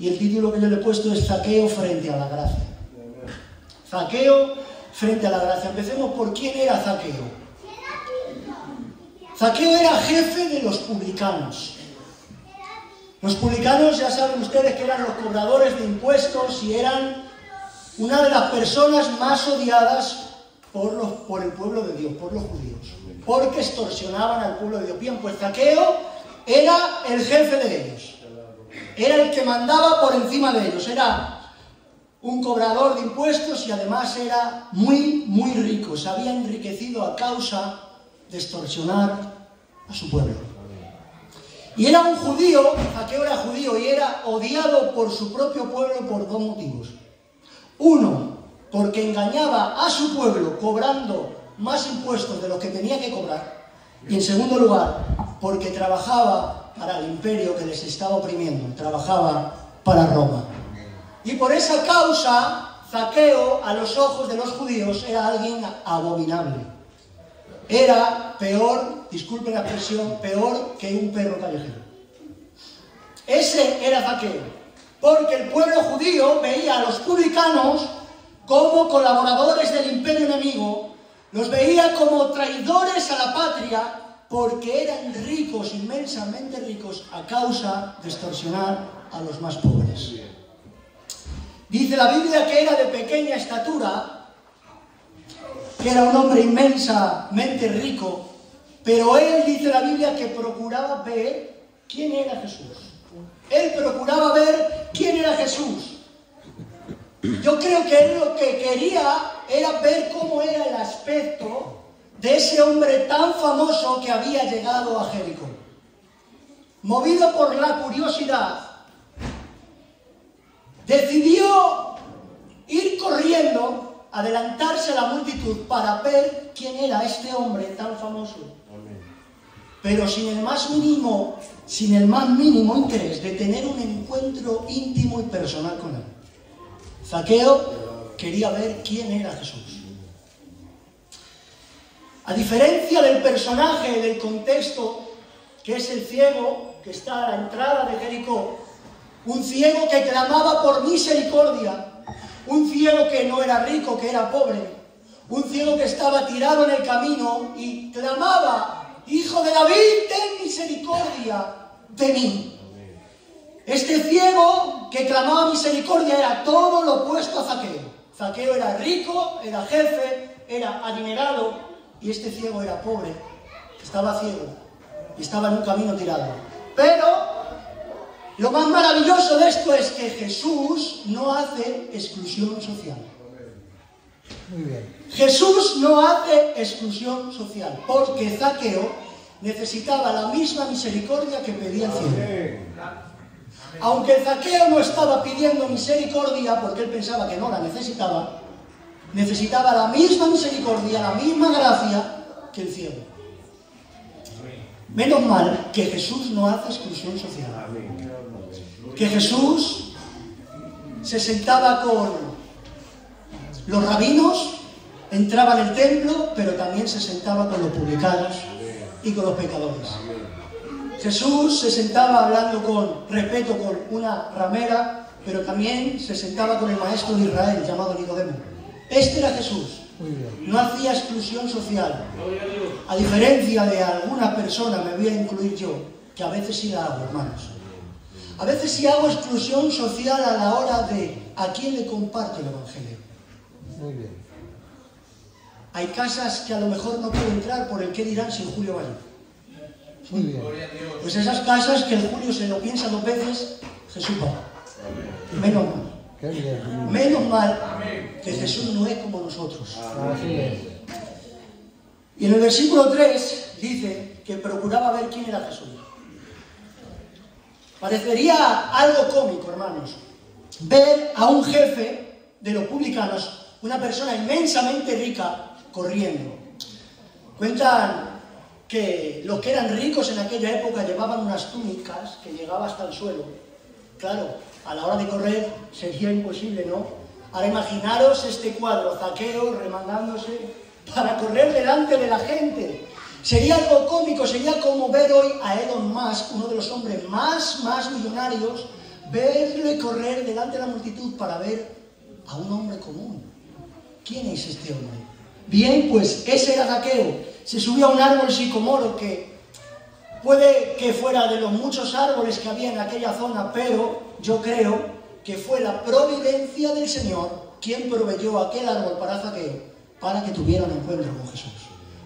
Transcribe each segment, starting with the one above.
Y el título que yo le he puesto es Zaqueo frente a la gracia. Zaqueo frente a la gracia. Empecemos por quién era Zaqueo. Zaqueo era jefe de los publicanos. Los publicanos, ya saben ustedes que eran los cobradores de impuestos y eran una de las personas más odiadas por el pueblo de Dios, por los judíos, porque extorsionaban al pueblo de Dios. Bien, pues Zaqueo era el jefe de ellos, era el que mandaba por encima de ellos, era un cobrador de impuestos y además era muy, muy rico, se había enriquecido a causa de extorsionar a su pueblo. Y era un judío, Zaqueo era judío y era odiado por su propio pueblo por dos motivos. Uno, porque engañaba a su pueblo cobrando más impuestos de los que tenía que cobrar. Y en segundo lugar, porque trabajaba para el imperio que les estaba oprimiendo, trabajaba para Roma. Y por esa causa, Zaqueo, a los ojos de los judíos, era alguien abominable. Era peor, disculpen la expresión, peor que un perro callejero. Ese era Zaqueo, porque el pueblo judío veía a los publicanos como colaboradores del imperio enemigo, los veía como traidores a la patria, porque eran ricos, inmensamente ricos, a causa de extorsionar a los más pobres. Dice la Biblia que era de pequeña estatura, que era un hombre inmensamente rico, pero él, dice la Biblia, que procuraba ver quién era Jesús. Él procuraba ver quién era Jesús. Yo creo que él lo que quería era ver cómo era el aspecto de ese hombre tan famoso que había llegado a Jericó. Movido por la curiosidad, decidió ir corriendo, adelantarse a la multitud para ver quién era este hombre tan famoso. Pero sin el más mínimo interés de tener un encuentro íntimo y personal con él. Zaqueo quería ver quién era Jesús. A diferencia del personaje del contexto, que es el ciego que está a la entrada de Jericó, un ciego que clamaba por misericordia, un ciego que no era rico, que era pobre, un ciego que estaba tirado en el camino y clamaba: Hijo de David, ten misericordia de mí. Este ciego que clamaba misericordia era todo lo opuesto a Zaqueo. Zaqueo era rico, era jefe, era adinerado, y este ciego era pobre, estaba ciego y estaba en un camino tirado. Pero lo más maravilloso de esto es que Jesús no hace exclusión social. Muy bien. Jesús no hace exclusión social, porque Zaqueo necesitaba la misma misericordia que pedía el ciego. Aunque Zaqueo no estaba pidiendo misericordia porque él pensaba que no la necesitaba, necesitaba la misma misericordia, la misma gracia que el ciego. Menos mal que Jesús no hace exclusión social. Que Jesús se sentaba con los rabinos, entraba en el templo, pero también se sentaba con los publicanos y con los pecadores. Jesús se sentaba hablando con respeto con una ramera, pero también se sentaba con el maestro de Israel, llamado Nicodemo. Este era Jesús. No hacía exclusión social. A diferencia de alguna persona, me voy a incluir yo, que a veces sí la hago, hermanos. A veces sí hago exclusión social a la hora de a quién le comparto el Evangelio. Muy bien. Hay casas que a lo mejor no puedo entrar por el qué dirán si el Julio va allí. Muy bien. Pues esas casas que el Julio se lo piensa dos veces, Jesús va. Menos mal. Menos mal que Jesús no es como nosotros. Y en el versículo 3 dice que procuraba ver quién era Jesús. Parecería algo cómico, hermanos, ver a un jefe de los publicanos, una persona inmensamente rica, corriendo. Cuentan que los que eran ricos en aquella época llevaban unas túnicas que llegaban hasta el suelo. Claro, a la hora de correr sería imposible, ¿no? Ahora imaginaros este cuadro, Zaqueo remangándose para correr delante de la gente. Sería algo cómico, sería como ver hoy a Elon Musk, uno de los hombres más millonarios, verle correr delante de la multitud para ver a un hombre común. ¿Quién es este hombre? Bien, pues ese era Zaqueo. Se subió a un árbol sicomoro que puede que fuera de los muchos árboles que había en aquella zona, pero yo creo que fue la providencia del Señor quien proveyó aquel árbol para Zaqueo, para que tuviera un encuentro con Jesús.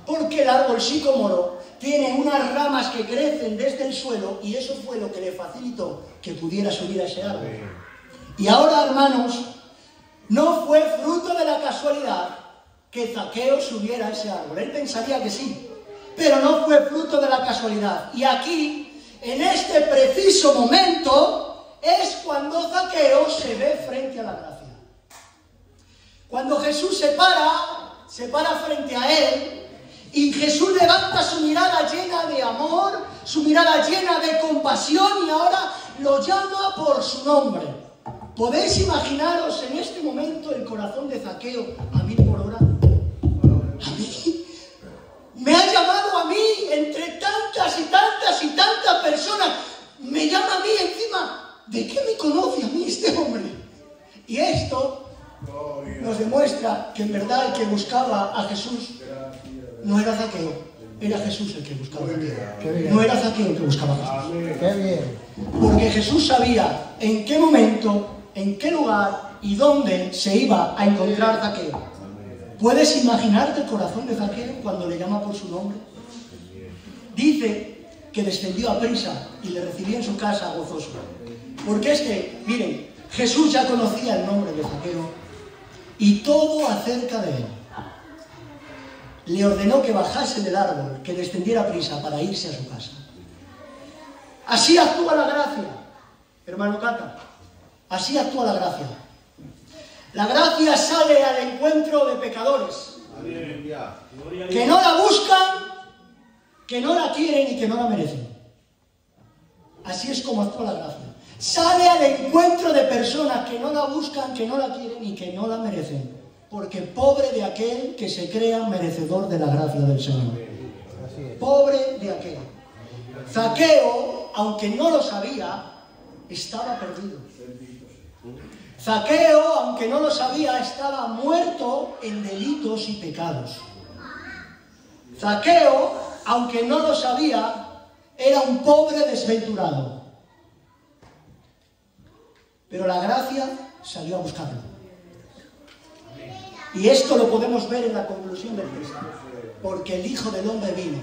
Porque el árbol sicomoro tiene unas ramas que crecen desde el suelo y eso fue lo que le facilitó que pudiera subir a ese árbol. Y ahora, hermanos, no fue fruto de la casualidad que Zaqueo subiera a ese árbol. Él pensaría que sí, pero no fue fruto de la casualidad. Y aquí, en este preciso momento, es cuando Zaqueo se ve frente a la gracia. Cuando Jesús se para frente a él, y Jesús levanta su mirada llena de amor, su mirada llena de compasión, y ahora lo llama por su nombre. ¿Podéis imaginaros en este momento el corazón de Zaqueo a 1000 por hora? ¿A mí? Me ha llamado a mí entre tantas y tantas y tantas personas. Me llama a mí encima. ¿De qué me conoce a mí este hombre? Y esto nos demuestra que en verdad el que buscaba a Jesús no era Zaqueo, era Jesús el que buscaba a Zaqueo. No era Zaqueo el que buscaba a Jesús. ¡Qué bien! Porque Jesús sabía en qué momento, en qué lugar y dónde se iba a encontrar Zaqueo. ¿Puedes imaginarte el corazón de Zaqueo cuando le llama por su nombre? Dice que descendió a prisa y le recibió en su casa gozoso. Porque es que, miren, Jesús ya conocía el nombre de Zaqueo y todo acerca de él. Le ordenó que bajase del árbol, que descendiera a prisa para irse a su casa. Así actúa la gracia, hermano Cata. Así actúa la gracia. La gracia sale al encuentro de pecadores que no la buscan, que no la quieren y que no la merecen. Así es como actúa la gracia. Sale al encuentro de personas que no la buscan, que no la quieren y que no la merecen. Porque pobre de aquel que se crea merecedor de la gracia del Señor. Pobre de aquel. Zaqueo, aunque no lo sabía, estaba perdido. Zaqueo, aunque no lo sabía, estaba muerto en delitos y pecados. Zaqueo, aunque no lo sabía, era un pobre desventurado. Pero la gracia salió a buscarlo. Y esto lo podemos ver en la conclusión del texto. Porque el Hijo del Hombre vino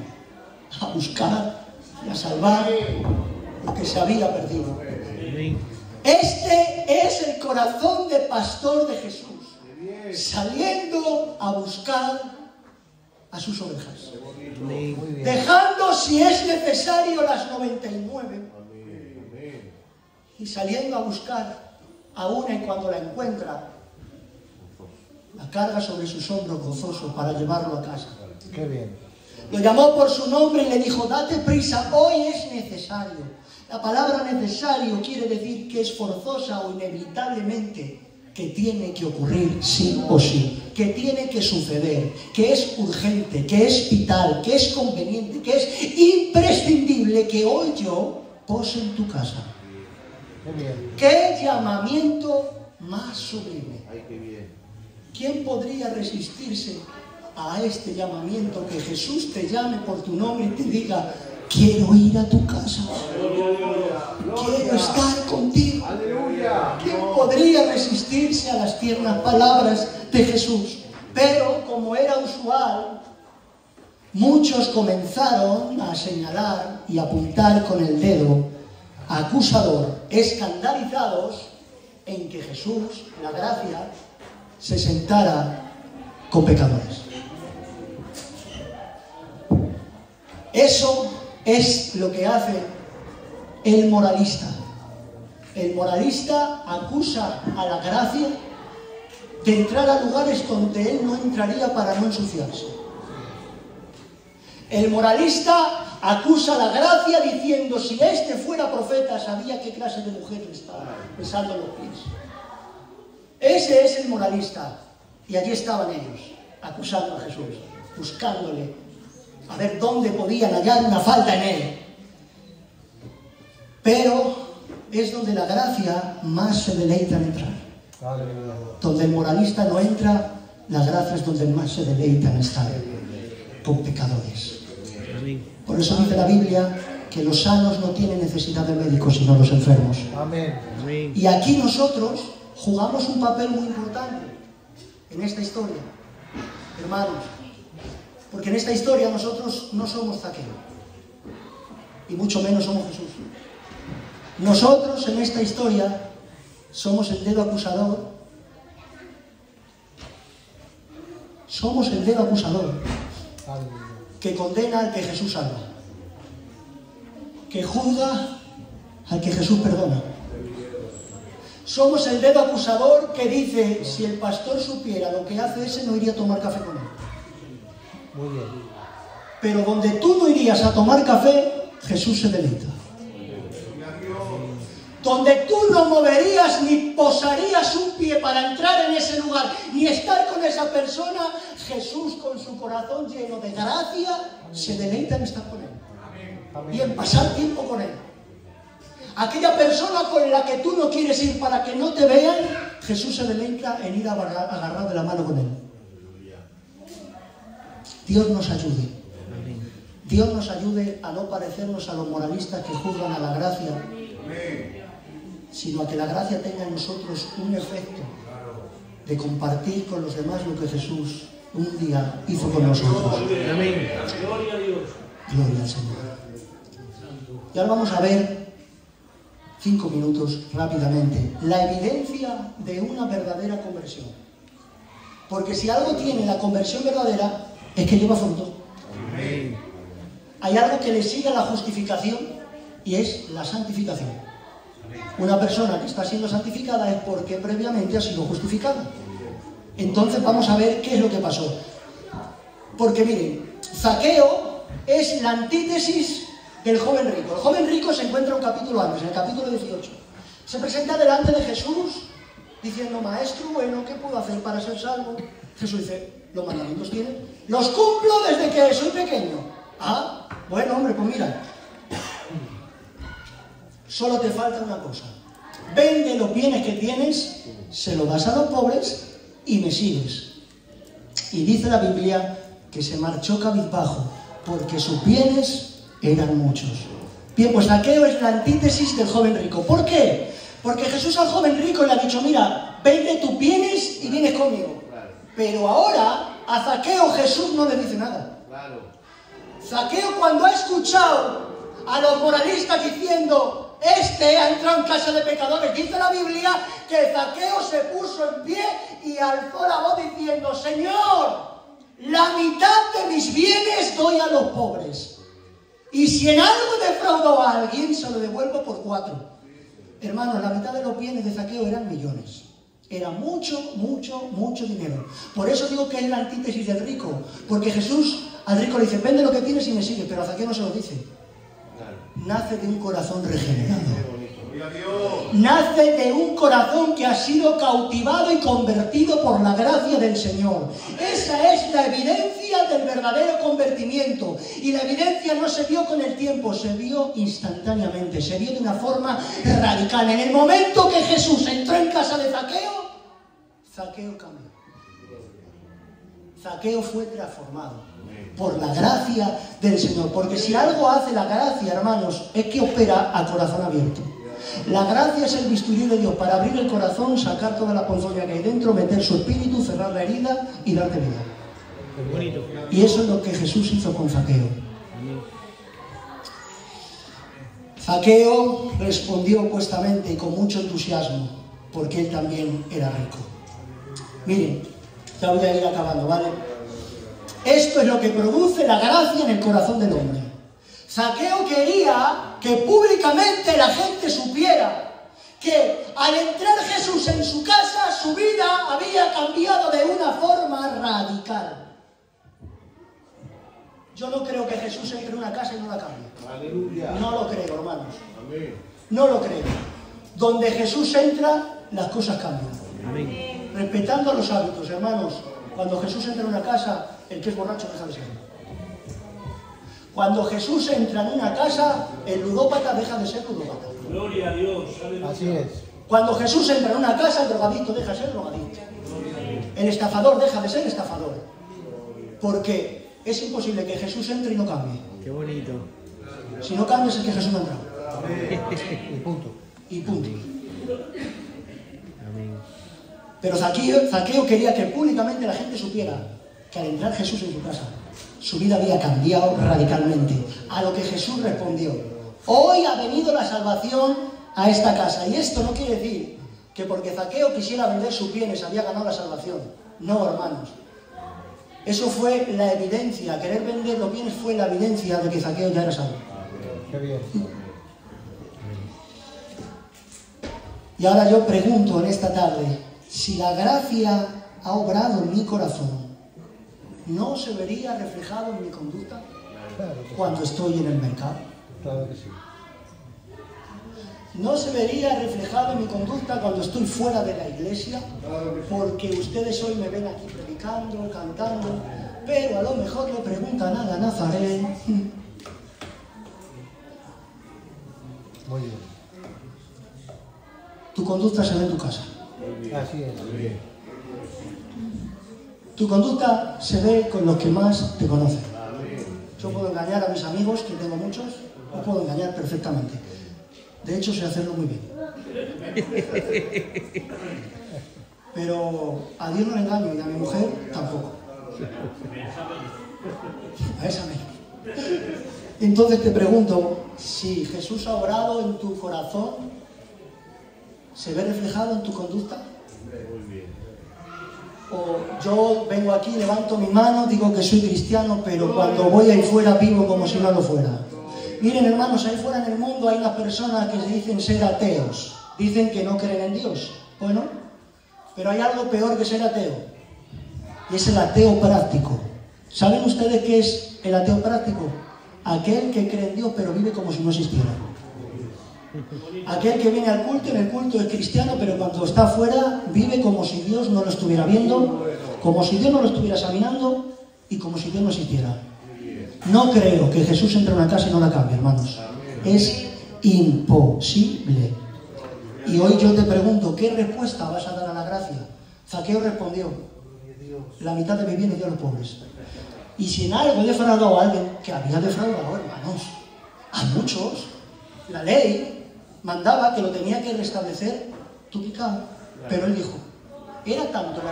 a buscar y a salvar lo que se había perdido. Este es el corazón de pastor de Jesús, saliendo a buscar a sus ovejas, dejando si es necesario las 99 y saliendo a buscar a una y cuando la encuentra la carga sobre sus hombros gozoso para llevarlo a casa. ¡Qué bien! Lo llamó por su nombre y le dijo: date prisa, hoy es necesario. La palabra necesario quiere decir que es forzosa o inevitablemente, que tiene que ocurrir sí o sí, que tiene que suceder, que es urgente, que es vital, que es conveniente, que es imprescindible que hoy yo pose en tu casa. ¡Qué bien! ¡Qué llamamiento más sublime! ¡Ay, qué bien! ¿Quién podría resistirse a este llamamiento, que Jesús te llame por tu nombre y te diga: quiero ir a tu casa, quiero estar contigo? ¿Quién podría resistirse a las tiernas palabras de Jesús? Pero, como era usual, muchos comenzaron a señalar y apuntar con el dedo acusador, escandalizados en que Jesús, la gracia, se sentara con pecadores. Eso es lo que hace el moralista. El moralista acusa a la gracia de entrar a lugares donde él no entraría para no ensuciarse. El moralista acusa a la gracia diciendo: si este fuera profeta, sabía qué clase de mujer le estaba besando los pies. Ese es el moralista. Y allí estaban ellos, acusando a Jesús, buscándole, a ver dónde podían hallar una falta en él. Pero es donde la gracia más se deleita en entrar. Aleluya. Donde el moralista no entra, la gracia es donde más se deleita en estar con pecadores. Por eso dice la Biblia que los sanos no tienen necesidad de médicos, sino los enfermos. Amén. Y aquí nosotros jugamos un papel muy importante en esta historia, hermanos. Porque en esta historia nosotros no somos Zaqueo, y mucho menos somos Jesús. Nosotros en esta historia somos el dedo acusador. Somos el dedo acusador que condena al que Jesús salva, que juzga al que Jesús perdona. Somos el dedo acusador que dice, si el pastor supiera lo que hace ese, no iría a tomar café con él. Muy bien. Pero donde tú no irías a tomar café, Jesús se deleita. Donde tú no moverías ni posarías un pie para entrar en ese lugar, ni estar con esa persona, Jesús, con su corazón lleno de gracia, se deleita en estar con él. Amén. Y en pasar tiempo con él. Aquella persona con la que tú no quieres ir para que no te vean, Jesús se deleita en ir agarrado de la mano con él. Dios nos ayude. Dios nos ayude a no parecernos a los moralistas que juzgan a la gracia, sino a que la gracia tenga en nosotros un efecto de compartir con los demás lo que Jesús un día hizo con nosotros. Amén. Gloria a Dios. Gloria al Señor. Y ahora vamos a ver 5 minutos rápidamente la evidencia de una verdadera conversión. Porque si algo tiene la conversión verdadera es que lleva fruto. Amén. Hay algo que le sigue a la justificación y es la santificación. Una persona que está siendo santificada es porque previamente ha sido justificada. Entonces vamos a ver qué es lo que pasó. Porque miren, Zaqueo es la antítesis del joven rico. El joven rico se encuentra un capítulo antes, en el capítulo 18. Se presenta delante de Jesús diciendo, maestro, bueno, ¿qué puedo hacer para ser salvo? Jesús dice, los mandamientos tienen. Los cumplo desde que soy pequeño. Ah, bueno, hombre, pues mira. Solo te falta una cosa. Vende los bienes que tienes, se los das a los pobres y me sigues. Y dice la Biblia que se marchó cabizbajo porque sus bienes eran muchos. Bien, pues Zaqueo es la antítesis del joven rico. ¿Por qué? Porque Jesús al joven rico le ha dicho, mira, vende tus bienes y vienes conmigo. Pero ahora a Zaqueo Jesús no le dice nada. Zaqueo, cuando ha escuchado a los moralistas diciendo, este ha entrado en casa de pecadores, dice la Biblia que Zaqueo se puso en pie y alzó la voz diciendo, Señor, la mitad de mis bienes doy a los pobres. Y si en algo defraudo a alguien, se lo devuelvo por 4. Hermanos, la mitad de los bienes de Zaqueo eran millones. Era mucho, mucho, mucho dinero. Por eso digo que es la antítesis del rico. Porque Jesús al rico le dice, vende lo que tienes y me sigue. Pero a Zaqueo no se lo dice. Nace de un corazón regenerado. Nace de un corazón que ha sido cautivado y convertido por la gracia del Señor. Esa es la evidencia del verdadero convertimiento. Y la evidencia no se vio con el tiempo, se vio instantáneamente, se vio de una forma radical. En el momento que Jesús entró en casa de Zaqueo, Zaqueo cambió. Zaqueo fue transformado por la gracia del Señor. Porque si algo hace la gracia, hermanos, es que opera a corazón abierto. La gracia es el bisturí de Dios para abrir el corazón, sacar toda la ponzoña que hay dentro, meter su espíritu, cerrar la herida y darte vida. Qué bonito. Y eso es lo que Jesús hizo con Zaqueo. Zaqueo respondió opuestamente y con mucho entusiasmo, porque él también era rico. Miren, ya voy a ir acabando, ¿vale? Esto es lo que produce la gracia en el corazón del hombre. Zaqueo quería que públicamente la gente supiera que al entrar Jesús en su casa, su vida había cambiado de una forma radical. Yo no creo que Jesús entre en una casa y no la cambie. Aleluya. No lo creo, hermanos. Amén. No lo creo. Donde Jesús entra, las cosas cambian. Amén. Respetando los hábitos, hermanos. Cuando Jesús entra en una casa, el que es borracho deja de serlo. Cuando Jesús entra en una casa, el ludópata deja de ser ludópata. Gloria a Dios. Así es. Cuando Jesús entra en una casa, el drogadicto deja de ser drogadicto. El estafador deja de ser estafador. Porque es imposible que Jesús entre y no cambie. Qué bonito. Si no cambias es que Jesús no ha entrado. Y punto. Y punto. Amén. Pero Zaqueo quería que públicamente la gente supiera que al entrar Jesús en su casa, su vida había cambiado radicalmente. A lo que Jesús respondió: hoy ha venido la salvación a esta casa. Y esto no quiere decir que porque Zaqueo quisiera vender sus bienes había ganado la salvación. No, hermanos. Eso fue la evidencia. Querer vender los bienes fue la evidencia de que Zaqueo ya era salvo. Qué bien. Y ahora yo pregunto en esta tarde, si la gracia ha obrado en mi corazón, ¿no se vería reflejado en mi conducta Claro que sí. cuando estoy en el mercado? Claro que sí. ¿No se vería reflejado en mi conducta cuando estoy fuera de la iglesia? Porque ustedes hoy me ven aquí predicando, cantando, pero a lo mejor le preguntan a la Nazaret. Muy bien. Tu conducta se ve en tu casa. Así es. Tu conducta se ve con los que más te conocen. Yo puedo engañar a mis amigos, que tengo muchos, los puedo engañar perfectamente. De hecho, sé hacerlo muy bien. Pero a Dios no le engaño y a mi mujer tampoco. A esa menos. Entonces te pregunto, si Jesús ha obrado en tu corazón, ¿se ve reflejado en tu conducta? O yo vengo aquí, levanto mi mano, digo que soy cristiano, pero cuando voy ahí fuera vivo como si no lo fuera. Miren, hermanos, ahí fuera en el mundo hay unas personas que se dicen ser ateos. Dicen que no creen en Dios. Bueno, pero hay algo peor que ser ateo. Y es el ateo práctico. ¿Saben ustedes qué es el ateo práctico? Aquel que cree en Dios pero vive como si no existiera. Aquel que viene al culto, en el culto es cristiano, pero cuando está afuera vive como si Dios no lo estuviera viendo, como si Dios no lo estuviera examinando y como si Dios no existiera. No creo que Jesús entre a una casa y no la cambie, hermanos. Es imposible. Y hoy yo te pregunto, ¿qué respuesta vas a dar a la gracia? Zaqueo respondió: la mitad de mi bien dio a los pobres. Y si en algo he defraudado a alguien, que había defraudado, hermanos, a muchos, la ley mandaba que lo tenía que restablecer tu pecado. Pero él dijo, era tanto el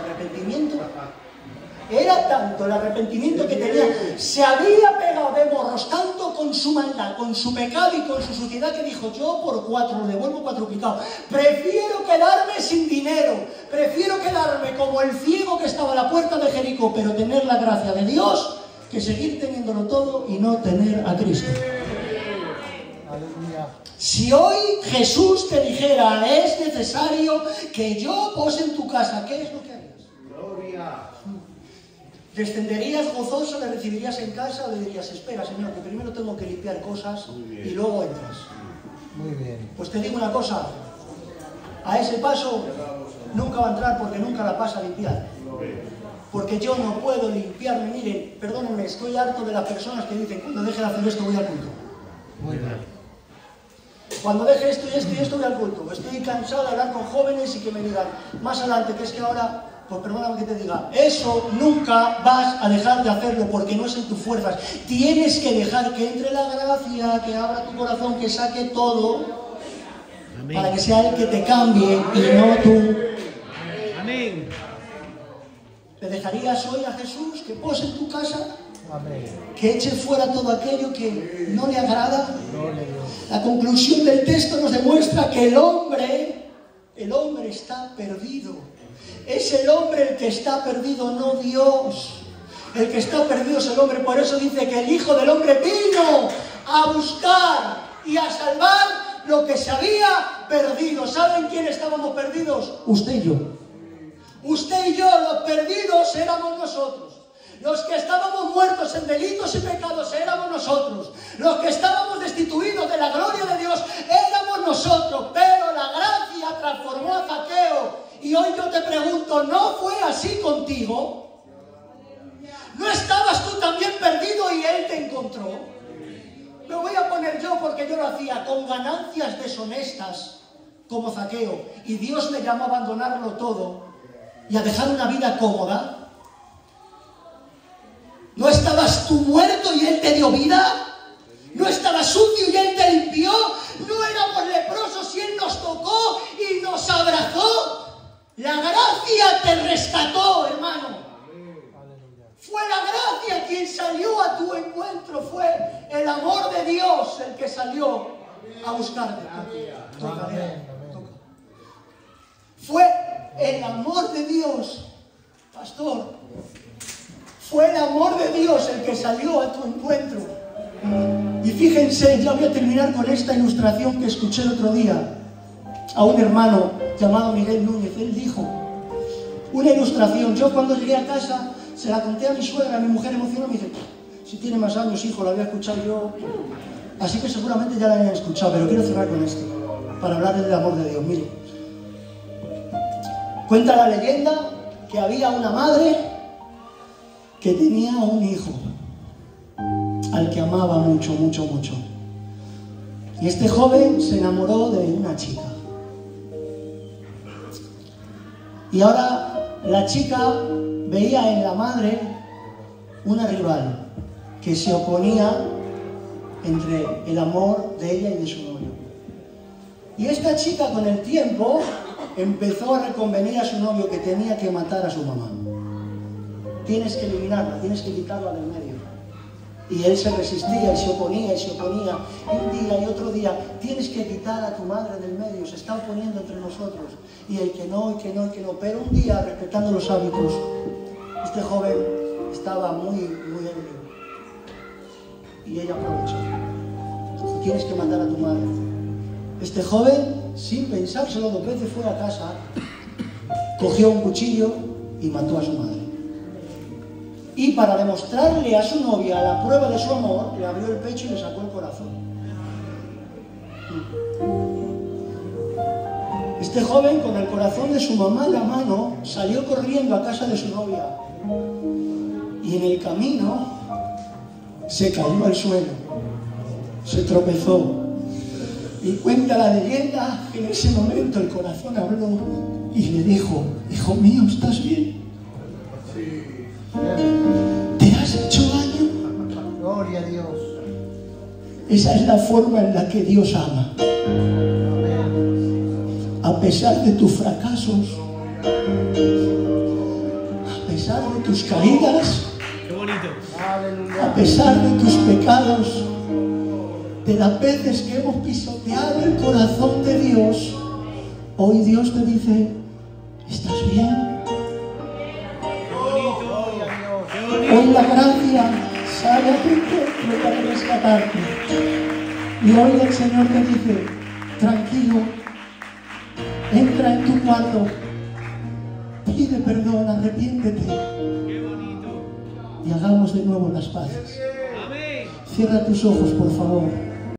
arrepentimiento que tenía, se había pegado de morros tanto con su maldad, con su pecado y con su suciedad, que dijo: yo por 4 lo devuelvo cuadruplicado. Prefiero quedarme sin dinero, prefiero quedarme como el ciego que estaba a la puerta de Jericó, pero tener la gracia de Dios, que seguir teniéndolo todo y no tener a Cristo. Aleluya. Si hoy Jesús te dijera: es necesario que yo pose en tu casa, ¿qué es lo que harías? ¿Descenderías gozoso, le recibirías en casa o le dirías: espera, Señor, que primero tengo que limpiar cosas y luego entras? Muy bien. Pues te digo una cosa, a ese paso nunca va a entrar porque nunca la pasa a limpiar. Porque yo no puedo limpiarme. Miren, perdónenme, estoy harto de las personas que dicen: cuando deje de hacer esto voy al culto. Muy bien. Cuando deje esto y esto y esto voy al culto. Estoy cansado de hablar con jóvenes y que me digan más adelante que es que ahora, pues perdóname que te diga, eso nunca vas a dejar de hacerlo porque no es en tus fuerzas. Tienes que dejar que entre la gracia, que abra tu corazón, que saque todo. Amén. Para que sea Él que te cambie y no tú. Amén. ¿Le dejarías hoy a Jesús que pose en tu casa? Amén. Que eche fuera todo aquello que no le agrada. Gloria a Dios. La conclusión del texto nos demuestra que el hombre está perdido. Es el hombre el que está perdido, no Dios. El que está perdido es el hombre. Por eso dice que el Hijo del Hombre vino a buscar y a salvar lo que se había perdido. ¿Saben quién estábamos perdidos? Usted y yo. Usted y yo, los perdidos, éramos nosotros. Los que estábamos muertos en delitos y pecados éramos nosotros. Los que estábamos destituidos de la gloria de Dios éramos nosotros. Pero la gracia transformó a Zaqueo. Y hoy yo te pregunto, ¿no fue así contigo? ¿No estabas tú también perdido y Él te encontró? me voy a poner yo porque yo lo hacía con ganancias deshonestas como Zaqueo, y Dios me llamó a abandonarlo todo y a dejar una vida cómoda. ¿No estabas tú muerto y Él te dio vida? ¿No estabas sucio y Él te limpió? ¿No éramos leprosos y Él nos tocó y nos abrazó? La gracia te rescató, hermano. Fue la gracia quien salió a tu encuentro. Fue el amor de Dios el que salió a buscarte. Fue el amor de Dios, pastor. Fue el amor de Dios el que salió a tu encuentro. Y fíjense, ya voy a terminar con esta ilustración que escuché el otro día a un hermano llamado Miguel Núñez. Él dijo una ilustración. Yo cuando llegué a casa se la conté a mi suegra, a mi mujer emocionada, me dice, si tiene más años, hijo, la había escuchado yo. Así que seguramente ya la habían escuchado, pero quiero cerrar con esto, para hablarles del amor de Dios. Mire, cuenta la leyenda que había una madre que tenía un hijo al que amaba mucho, mucho, mucho. Y este joven se enamoró de una chica. Y ahora la chica veía en la madre una rival que se oponía entre el amor de ella y de su novio. Y esta chica con el tiempo empezó a reconvenir a su novio que tenía que matar a su mamá. Tienes que eliminarla, tienes que quitarla del medio. Y él se resistía y se oponía y se oponía. Y un día y otro día, tienes que quitar a tu madre del medio, se está oponiendo entre nosotros. Y el que no, y que no, y que no. Pero un día, respetando los hábitos, este joven estaba muy ebrio. Y ella aprovechó. Tienes que matar a tu madre. Este joven, sin pensárselo dos veces, fue a casa, cogió un cuchillo y mató a su madre. Y para demostrarle a su novia la prueba de su amor, le abrió el pecho y le sacó el corazón. Este joven, con el corazón de su mamá en la mano, salió corriendo a casa de su novia. Y en el camino se cayó al suelo, se tropezó. Y cuenta la leyenda que en ese momento el corazón habló y le dijo, hijo mío, ¿estás bien? ¿Te has hecho daño? Gloria a Dios. Esa es la forma en la que Dios ama. A pesar de tus fracasos, a pesar de tus caídas, Qué bonito. a pesar de tus pecados, de las veces que hemos pisoteado el corazón de Dios, hoy Dios te dice, ¿estás bien? Hoy la gracia sale a tu encuentro para rescatarte. Y hoy el Señor te dice, tranquilo, entra en tu cuarto, pide perdón, arrepiéntete y hagamos de nuevo las paces. Amén. Cierra tus ojos, por favor.